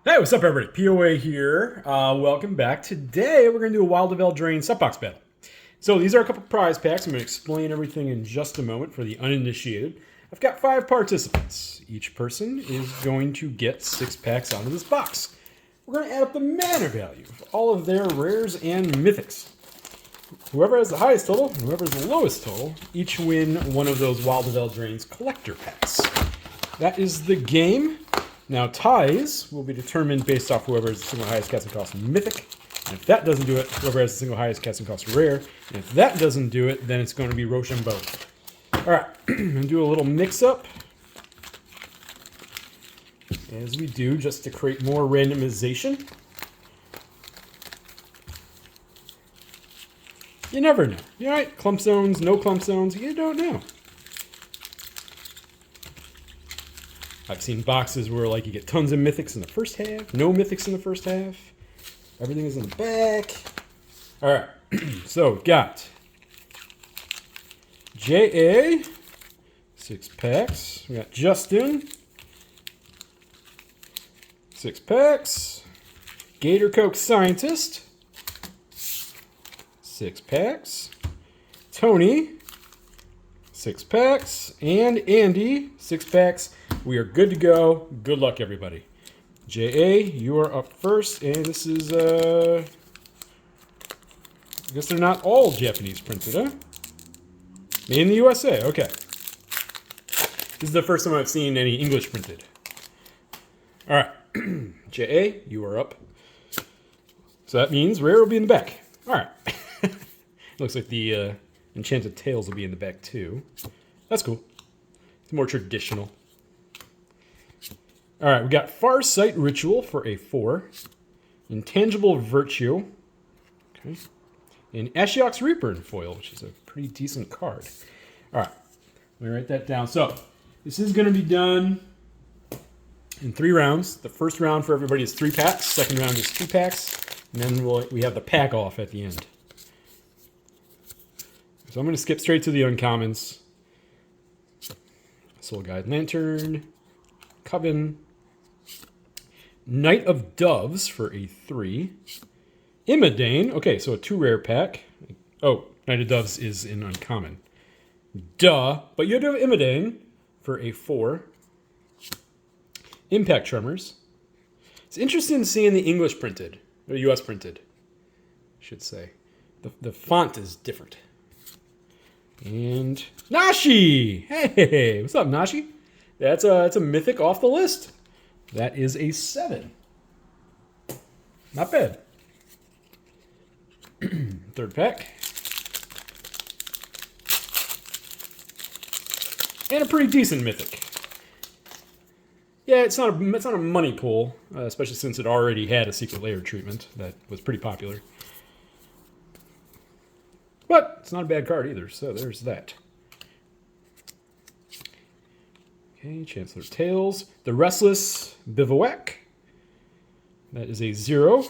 Hey, what's up, everybody? POA here. Welcome back. Today, we're going to do a Wild of Eldraine Subbox battle. So, these are a couple prize packs. I'm going to explain everything in just a moment for the uninitiated. I've got 5 participants. Each person is going to get 6 packs out of this box. We're going to add up the mana value of all of their rares and mythics. Whoever has the highest total, and whoever has the lowest total, each win one of those Wild of Eldraine's collector packs. That is the game. Now, ties will be determined based off whoever has the single highest casting cost mythic. And if that doesn't do it, whoever has the single highest casting cost rare. And if that doesn't do it, then it's going to be Rochambeau. All right, I'm going to do a little mix-up, as we do, just to create more randomization. You never know. You know, right? Clump zones, no clump zones, you don't know. I've seen boxes where like you get tons of mythics in the first half, no mythics in the first half. Everything is in the back. All right, so we've got JA, 6 packs. We got Justin, 6 packs. Gator Coke Scientist, 6 packs. Tony, 6 packs. And Andy, 6 packs. We are good to go. Good luck, everybody. J.A., you are up first, and this is, I guess they're not all Japanese printed, huh? Made in the USA, okay. This is the first time I've seen any English printed. All right, J.A., you are up. So that means Rare will be in the back. All right. Looks like the Enchanted Tails will be in the back, too. That's cool. It's more traditional. All right, we got Farsight Ritual for a 4. Intangible Virtue. Okay. And Ashiok's Reaper in foil, which is a pretty decent card. All right, let me write that down. So this is going to be done in 3 rounds. The first round for everybody is 3 packs. Second round is 2 packs. And then we have the pack off at the end. So I'm going to skip straight to the uncommons. Soul Guide Lantern. Coven. Knight of Doves for a 3. Imodane. Okay, so a 2 rare pack. Oh, Knight of Doves is in uncommon. Duh. But you do have Imodane for a 4. Impact Tremors. It's interesting seeing the English printed. Or US printed, I should say. The font is different. And Nashi! Hey, what's up, Nashi? That's a mythic off the list. That is a 7. Not bad. Third pack. And a pretty decent mythic. Yeah, it's not a money pool, especially since it already had a secret layer treatment that was pretty popular. But it's not a bad card either, so there's that. Okay, Chancellor Tales. The Restless Bivouac. That is a 0.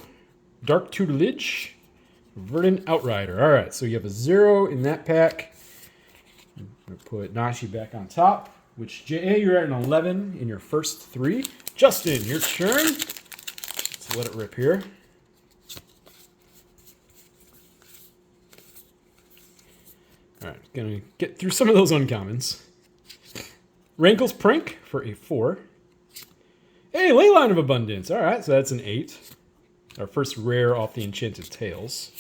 Dark Tutelage. Verdant Outrider. All right, so you have a 0 in that pack. I'm going to put Nashi back on top, which, J.A., you're at an 11 in your first 3. Justin, your turn. Let's let it rip here. All right, going to get through some of those uncommons. Rankle's Prank for a 4. Hey, Leyline of Abundance. All right, so that's an 8. Our first rare off the Enchanted Tails.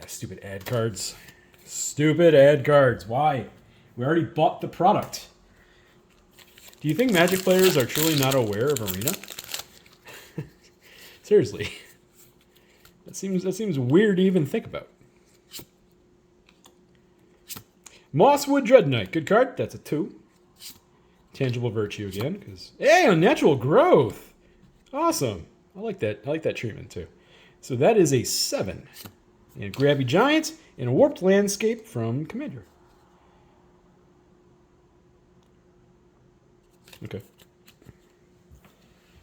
Stupid ad cards. Stupid ad cards. Why? We already bought the product. Do you think Magic players are truly not aware of Arena? Seriously. That seems weird to even think about. Mosswood Dread Knight. Good card. That's a 2. Tangible Virtue again, because hey, Unnatural Growth. Awesome. I like that. I like that treatment too. So that is a 7. And a Grabby Giant and a Warped Landscape from Commander. Okay.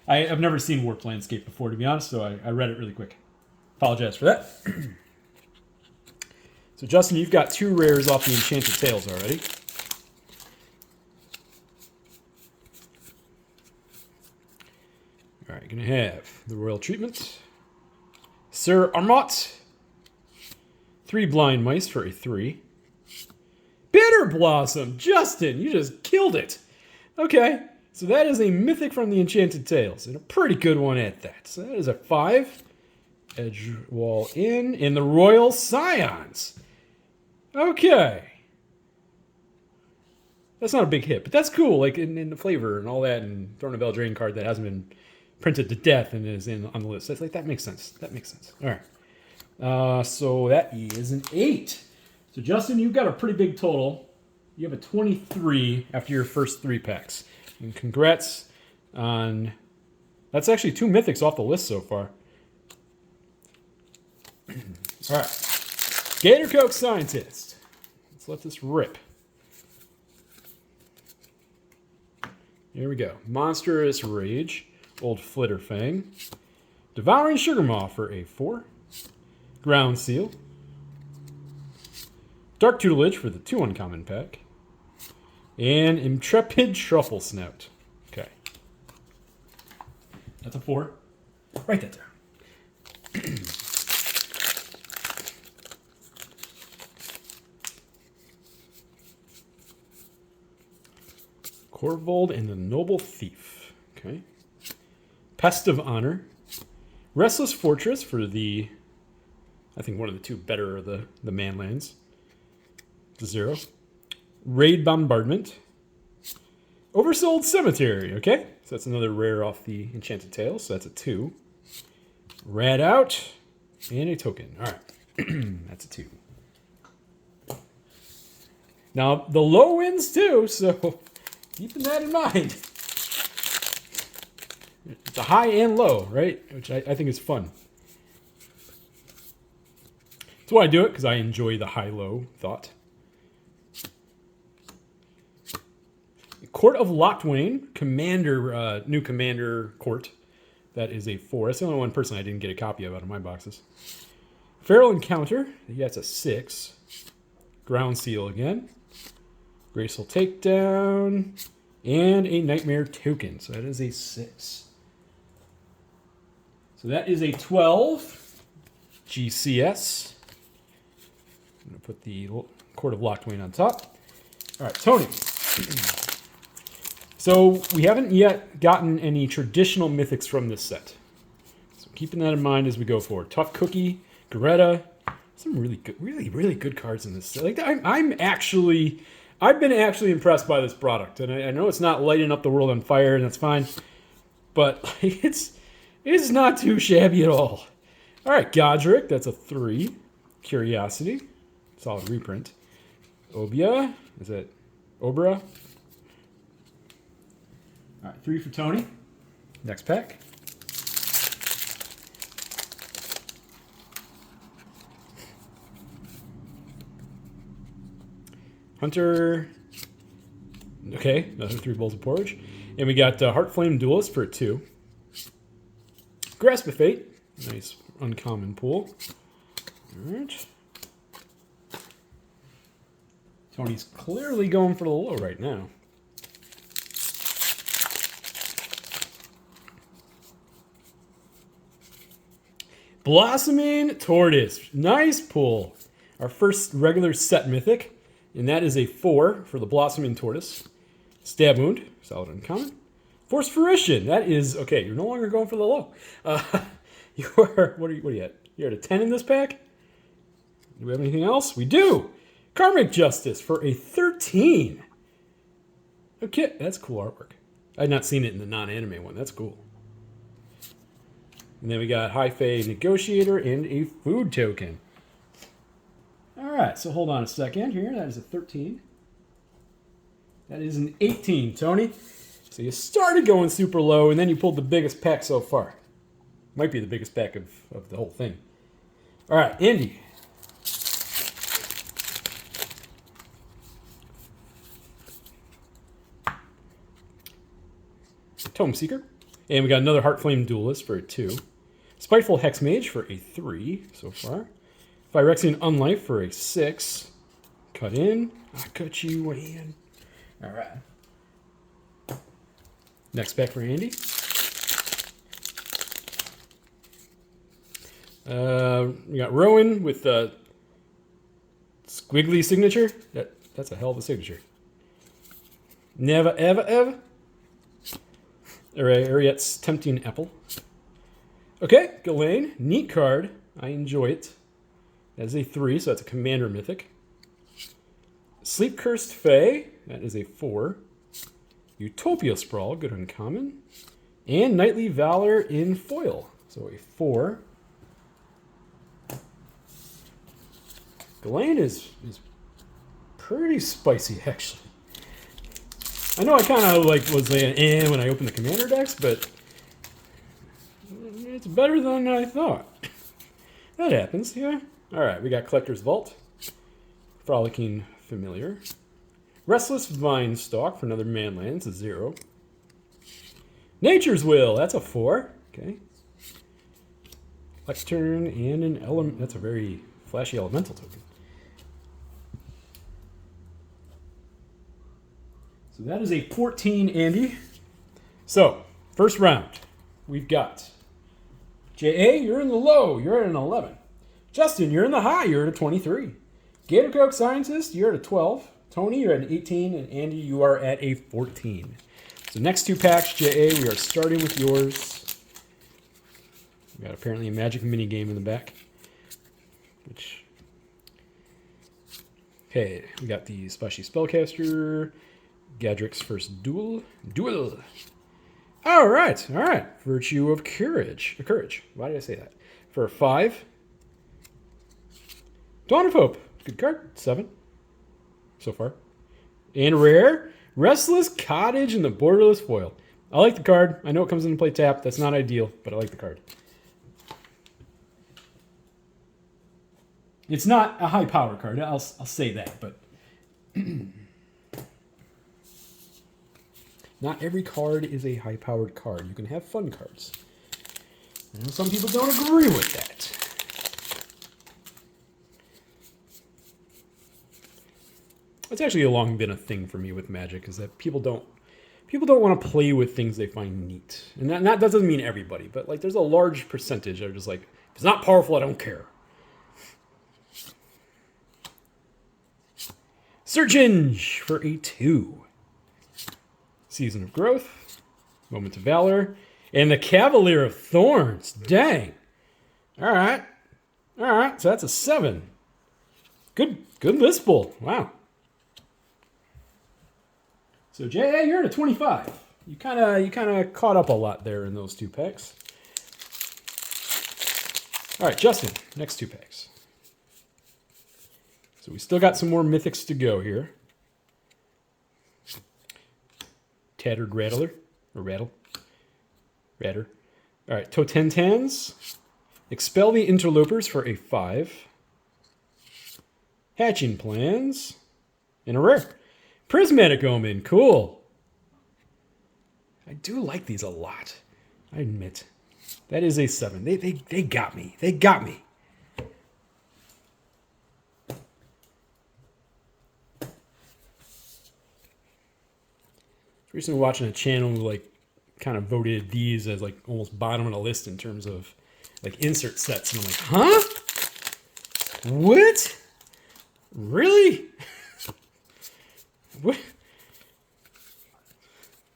I've never seen Warped Landscape before, to be honest, so I read it really quick. Apologize for that. So Justin, you've got 2 rares off the Enchanted Tails already. All right, gonna have the Royal Treatment. Sir Armot. 3 Blind Mice for a 3. Bitter Blossom! Justin, you just killed it! Okay, so that is a mythic from the Enchanted Tales, and a pretty good one at that. So that is a 5. Edge Wall in, and the Royal Scions. Okay. That's not a big hit, but that's cool, like in the flavor and all that, and throwing a Eldraine card that hasn't been printed to death and is on the list. That's like, that makes sense. That makes sense. All right. So that is an 8. So Justin, you've got a pretty big total. You have a 23 after your first 3 packs. And congrats on... That's actually 2 mythics off the list so far. All right. Gator Coke Scientist. Let's let this rip. Here we go. Monstrous Rage. Old Flitterfang. Devouring Sugarmaw for a 4. Ground Seal. Dark Tutelage for the 2 uncommon pack. And Intrepid Truffle Snout. Okay. That's a 4. Write that down. Corvold and the Noble Thief. Okay. Pest of Honor. Restless Fortress for the... I think one of the 2 better of the manlands. 0. Raid Bombardment. Oversold Cemetery. Okay. So that's another rare off the Enchanted Tales. So that's a 2. Rad Out. And a token. All right. That's a 2. Now, the low wins too, so keeping that in mind. It's a high and low, right? Which I think is fun. That's why I do it, because I enjoy the high-low thought. Court of Locthwain, Commander, new Commander Court. That is a 4. That's the only one person I didn't get a copy of out of my boxes. Feral Encounter. Yeah, it's a 6. Ground Seal again. Graceful Takedown. And a Nightmare Token. So that is a 6. So that is a 12. GCS. I'm going to put the Court of Locthwain on top. All right, Tony. So we haven't yet gotten any traditional mythics from this set. So keeping that in mind as we go forward. Tough Cookie, Garetta, some really good, really good cards in this set. Like I've been actually impressed by this product, and I know it's not lighting up the world on fire, and that's fine, but like, it's not too shabby at all. All right, Godric, that's a 3. Curiosity, solid reprint. Obia, is that Obra? All right, 3 for Tony. Next pack. Hunter. Okay, another 3 bowls of porridge. And we got Heartflame Duelist for a 2. Grasp of Fate. Nice uncommon pool. All right. Tony's clearly going for the low right now. Blossoming Tortoise. Nice pull. Our first regular set mythic. And that is a 4 for the Blossoming Tortoise. Stab Wound. Solid uncommon. Force Fruition. That is... Okay, you're no longer going for the low. You are... What are you at? You're at a 10 in this pack? Do we have anything else? We do! Karmic Justice for a 13. Okay, that's cool artwork. I had not seen it in the non-anime one. That's cool. And then we got High Fae Negotiator and a food token. All right, so hold on a second here. That is a 13. That is an 18, Tony. So you started going super low, and then you pulled the biggest pack so far. Might be the biggest pack of the whole thing. All right, Andy. Tome Seeker. And we got another Heartflame Duelist for a 2. Spiteful Hexmage for a 3 so far. Phyrexian Unlife for a 6. Cut in. I cut you in. All right. Next pack for Andy. We got Rowan with the squiggly signature. That's a hell of a signature. Never, ever, ever. Ariette's Tempting Apple. Okay, Eldraine. Neat card. I enjoy it. That is a 3, so that's a commander mythic. Sleep Cursed Fae. That is a 4. Utopia Sprawl. Good uncommon. And Knightly Valor in foil. So a 4. Eldraine is pretty spicy, actually. I know I kind of was saying when I opened the commander decks, but it's better than I thought. That happens, yeah. All right, we got Collector's Vault, Frolicking Familiar, Restless Vine Stalk for another manland, it's a 0. Nature's Will, that's a 4. Okay. Lectern and an element. That's a very flashy elemental token. So that is a 14, Andy. So, first round, we've got J.A., you're in the low, you're at an 11. Justin, you're in the high, you're at a 23. Gator Coke Scientist, you're at a 12. Tony, you're at an 18. And Andy, you are at a 14. So next 2 packs, J.A., we are starting with yours. We got apparently a Magic mini game in the back. Okay, we got the Splashy Spellcaster, Gadrick's First Duel. All right. Virtue of Courage. Why did I say that? For a 5. Dawn of Hope. Good card. 7 so far. And rare, Restless Cottage in the Borderless foil. I like the card. I know it comes into play tapped. That's not ideal, but I like the card. It's not a high power card. I'll say that, but not every card is a high powered card. You can have fun cards. And some people don't agree with that. It's actually long been a thing for me with Magic, is that people don't want to play with things they find neat. And that doesn't mean everybody, but there's a large percentage that are just like, if it's not powerful, I don't care. Surginge for a 2. Season of Growth, Moment of Valor, and the Cavalier of Thorns. Dang. All right, so that's a 7. Good list pull. Wow. So J.A., you're at a 25. You kind of caught up a lot there in those 2 packs. All right, Justin, next 2 packs. So we still got some more mythics to go here. Tattered Rattler, or Rattle. Ratter. All right, Totentans. Expel the Interlopers for a 5. Hatching Plans. And a rare. Prismatic Omen, cool. I do like these a lot, I admit. That is a 7. They got me. They got me. Recently watching a channel who kind of voted these as almost bottom of the list in terms of insert sets, and I'm like, huh? What? Really? What?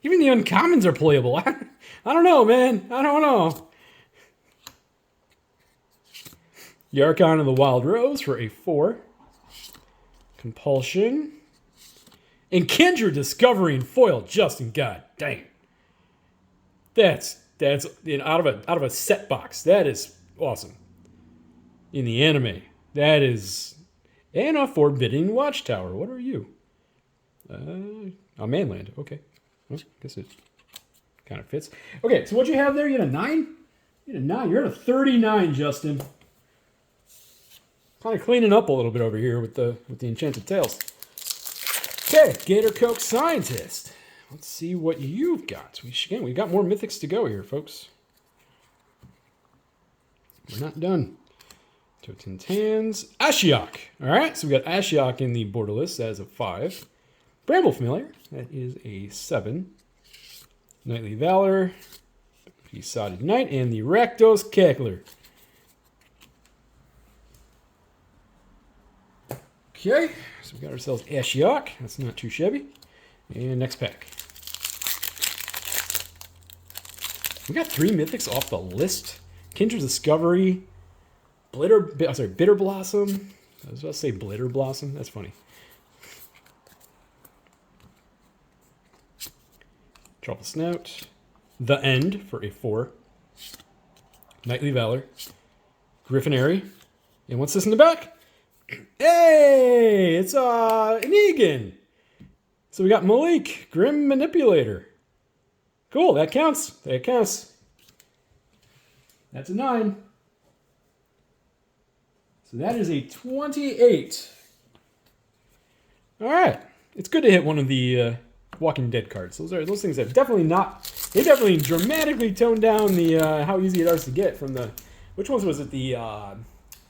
Even the uncommons are playable. I don't know, man. I don't know. Yarkon of the Wild Rose for a 4. Compulsion. And Kendra discovering foil, Justin. God dang. That's out of a set box. That is awesome. In the anime, that is. And a Forbidding Watchtower. What are you? A manland. Okay. Well, I guess it kind of fits. Okay, so what you have there? You had a 9. You had a 9. You're at a 39, Justin. Kind of cleaning up a little bit over here with the Enchanted Tales. Okay, Gator Coke Scientist. Let's see what you've got. We've got more mythics to go here, folks. We're not done. Totentans. Ashiok. All right, so we got Ashiok in the borderless. That is a 5. Bramble Familiar. That is a 7. Knightly Valor. Besotted Knight. And the Rakdos Cackler. Okay, so we got ourselves Ashiok. That's not too shabby. And next pack. We got 3 mythics off the list. Kindred Discovery, Bitter Blossom. I was about to say Blitter Blossom. That's funny. Trouble Snout. The End for a 4. Knightly Valor. Griffinary. And what's this in the back? Hey! It's an Egan. So we got Malik, Grim Manipulator. Cool, that counts. That counts. That's a 9. So that is a 28. All right. It's good to hit one of the Walking Dead cards. Those things have definitely not... They definitely dramatically toned down the how easy it is to get from the... Which ones was it? The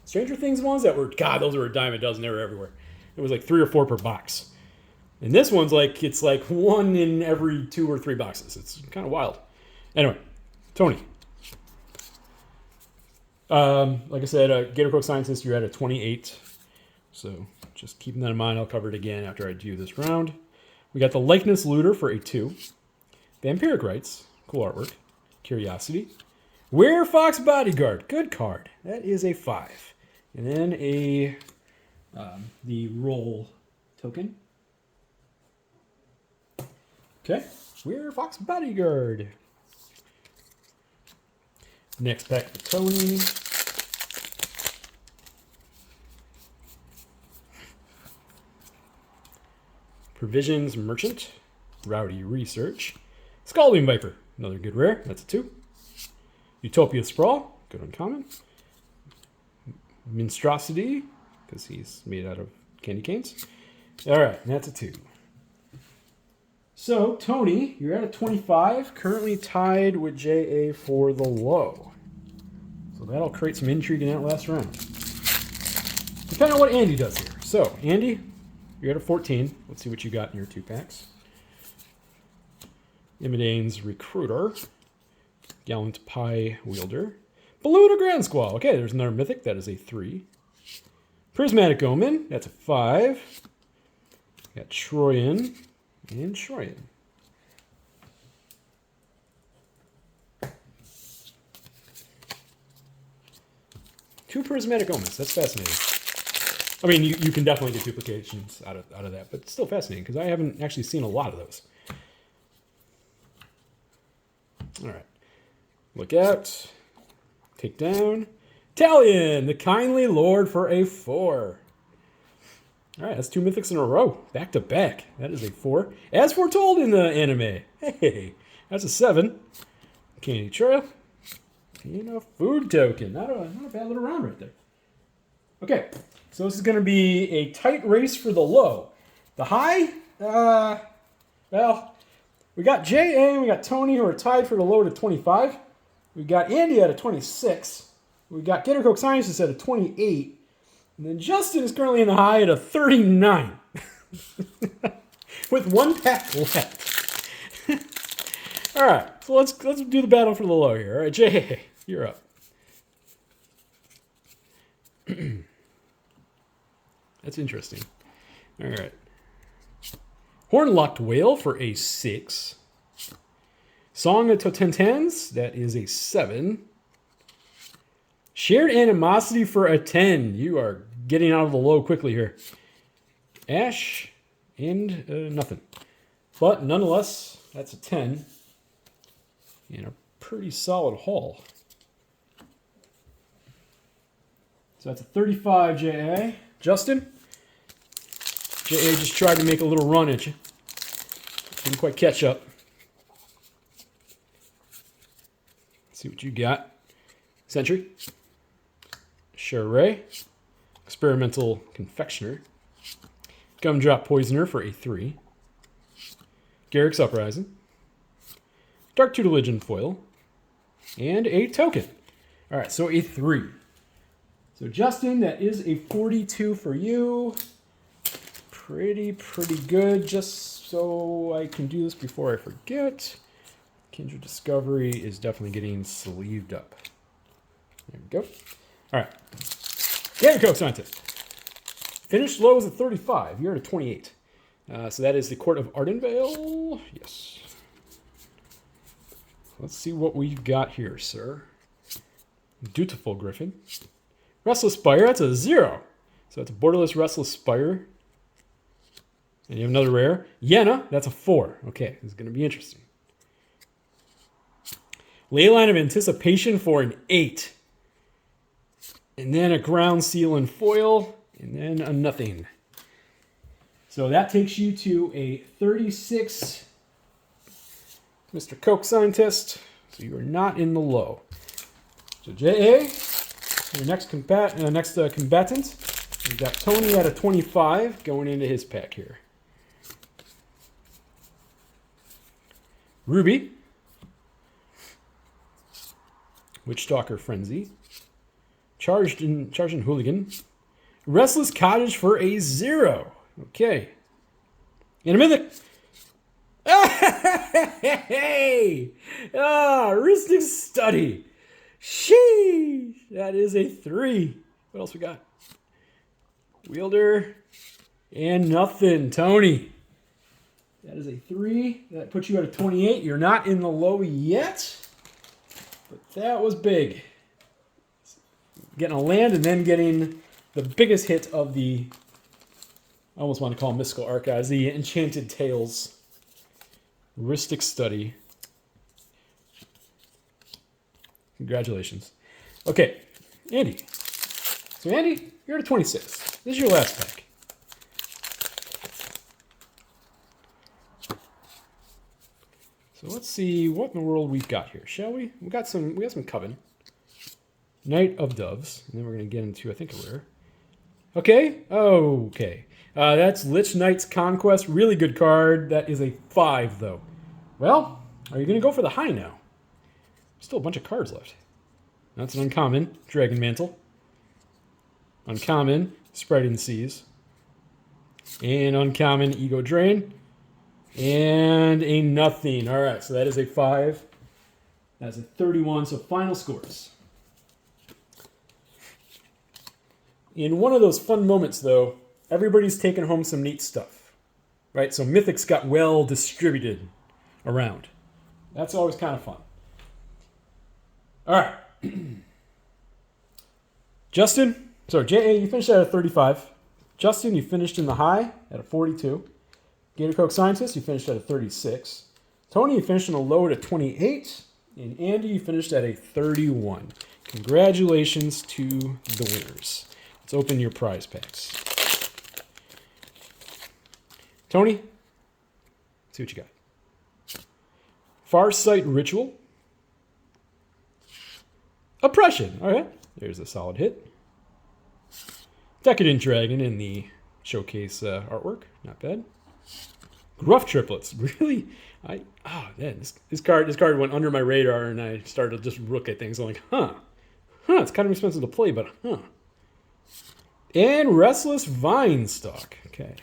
Stranger Things ones that were... God, those were a dime a dozen. They were everywhere. It was like 3 or 4 per box. And this one's like, it's like 1 in every 2 or 3 boxes. It's kind of wild. Anyway, Tony. Like I said, Gator Cook Scientist, you're at a 28. So just keeping that in mind. I'll cover it again after I do this round. We got the Likeness Looter for a 2. Vampiric Rites. Cool artwork. Curiosity. Werefox Bodyguard. Good card. That is a 5. And then the Roll token. Okay, Werefox Bodyguard. Next pack for Tony. Provisions Merchant. Rowdy Research. Scalding Viper. Another good rare. That's a 2. Utopia Sprawl. Good uncommon. Monstrosity. Because he's made out of candy canes. All right, that's a 2. So, Tony, you're at a 25, currently tied with JA for the low. So that'll create some intrigue in that last round. Depending on what Andy does here. So, Andy, you're at a 14. Let's see what you got in your 2 packs. Imidane's Recruiter. Gallant Pie Wielder. Balloon Grand Squall. Okay, there's another Mythic. That is a 3. Prismatic Omen. That's a 5. Got Troyan. And Troyan. Two Prismatic Omens. That's fascinating. I mean, you can definitely get duplications out of that, but it's still fascinating because I haven't actually seen a lot of those. All right. Look out. Take down. Talion, the Kindly Lord for a 4. All right, that's 2 mythics in a row, back to back. That is a 4. As foretold in the anime. Hey, that's a 7. Candy Trail. And a food token. Not a bad little round right there. Okay, so this is going to be a tight race for the low. The high, well, we got J.A. and we got Tony who are tied for the low at 25. We got Andy at a 26. We got Gator Coke Scientist at a 28. And then Justin is currently in the high at a 39. With 1 pack left. All right, so let's do the battle for the low here. All right, Jay, you're up. That's interesting. All right. Hornlocked Whale for a 6. Song of Totentans, that is a 7. Shared Animosity for a 10. You are getting out of the low quickly here. Ash and nothing. But nonetheless, that's a 10. And a pretty solid haul. So that's a 35, J.A. Justin? J.A. just tried to make a little run at you. Didn't quite catch up. Let's see what you got. Sentry. Charray. Experimental Confectioner. Gumdrop Poisoner for a 3. Garrick's Uprising. Dark Tutelage and Foil. And a token. All right, so a 3. So Justin, that is a 42 for you. Pretty good. Just so I can do this before I forget. Kindred Discovery is definitely getting sleeved up. There we go. All right. Gator Coke Scientist. Finished low is at 35. You're at a 28. So that is the Court of Ardenvale. Yes. Let's see what we've got here, sir. Dutiful Griffin. Restless Spire, that's a 0. So that's a borderless Restless Spire. And you have another rare. Yenna, that's a 4. Okay, this is going to be interesting. Leyline of Anticipation for an 8. And then a Ground Seal and foil. And then a nothing. So that takes you to a 36, Mr. Coke Scientist. So you are not in the low. So J.A., your next combatant. We've got Tony at a 25 going into his pack here. Ruby. Witchstalker Frenzy. Charged in Hooligan. Restless Cottage for a 0. Okay. In a minute. Hey! Ristic Study. Sheesh! That is a 3. What else we got? Wielder. And nothing. Tony. That is a 3. That puts you at a 28. You're not in the low yet. But that was big. Getting a land and then getting the biggest hit of the, I almost want to call them Mystical Archives, the Enchanted Tales. Ristic Study. Congratulations. Okay, Andy. So Andy, you're at a 26. This is your last pack. So let's see what in the world we've got here, shall we? We got some Coven. Knight of Doves. And then we're going to get into, I think, a rare. Okay. Okay. That's Lich Knight's Conquest. Really good card. That is a 5, though. Well, are you going to go for the high now? Still a bunch of cards left. That's an uncommon. Dragon Mantle. Uncommon. Spreading Seas. And uncommon. Ego Drain. And a nothing. All right, so that is a 5. That's a 31. So final scores. In one of those fun moments, though, everybody's taking home some neat stuff, right? So Mythics got well distributed around. That's always kind of fun. All right. Justin, sorry, J.A., you finished at a 35. Justin, you finished in the high at a 42. Gator Coke Scientist, you finished at a 36. Tony, you finished in the low at a 28. And Andy, you finished at a 31. Congratulations to the winners. Let's open your prize packs. Tony, let's see what you got. Farsight Ritual. Oppression. All right, there's a solid hit. Decadent Dragon in the showcase artwork. Not bad. Gruff Triplets. Really? Man, this card went under my radar, and I started to just look at things. I'm like, it's kind of expensive to play, but And Restless Vinestalk. Okay.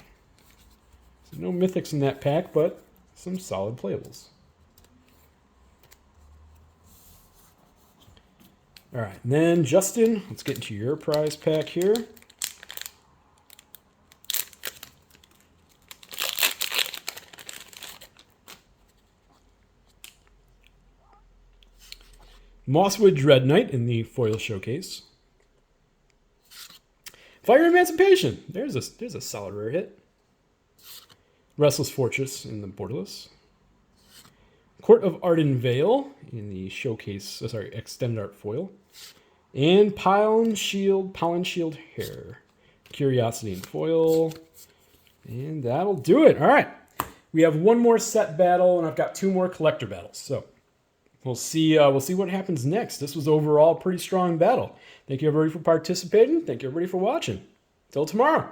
So no mythics in that pack, but some solid playables. All right, and then Justin, let's get into your prize pack here. Mosswood Dread Knight in the foil showcase. Fire Emancipation. There's a solid rare hit. Restless Fortress in the borderless. Court of Ardenvale in the showcase, extended art foil. And Pollen Shield Hair. Curiosity in foil. And that'll do it. All right. We have one more set battle, and I've got 2 more collector battles. So we'll see what happens next. This was overall a pretty strong battle. Thank you, everybody, for participating. Thank you, everybody, for watching. Till tomorrow.